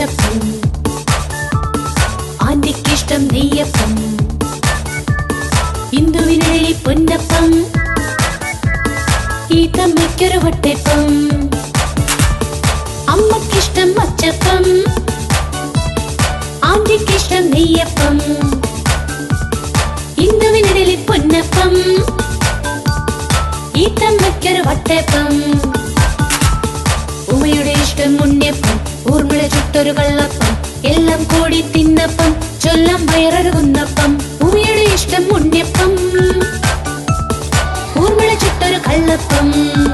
അച്ചപ്പം, ആന്റിക്കിഷ്ടം നെയ്യപ്പം, ഇന്ദുവിനിഴലി പൊന്നപ്പം, ഈ തമ്മയ്ക്കൊരു വട്ടയപ്പം. അമ്മക്കിഷ്ടം അച്ചപ്പം, ആന്റിക്കിഷ്ടം നെയ്യപ്പം, ഇന്ദുവിനിഴലി പൊന്നപ്പം, ഈ തമ്മയ്ക്കൊരു വട്ടയപ്പം. ഉമ്മയുടെ ഇഷ്ടം ഉണ്ണിയപ്പം, ഊർമിള ചുട്ടൊരു കള്ളപ്പം, എല്ലാം കൂടി തിന്നപ്പം, ചൊല്ലാം വയറൊരുകുന്നപ്പം. ഉമ്മയുടെ ഇഷ്ടം ഉണ്ണിയപ്പം, ഊർമിള ചുട്ടൊരു കള്ളപ്പം.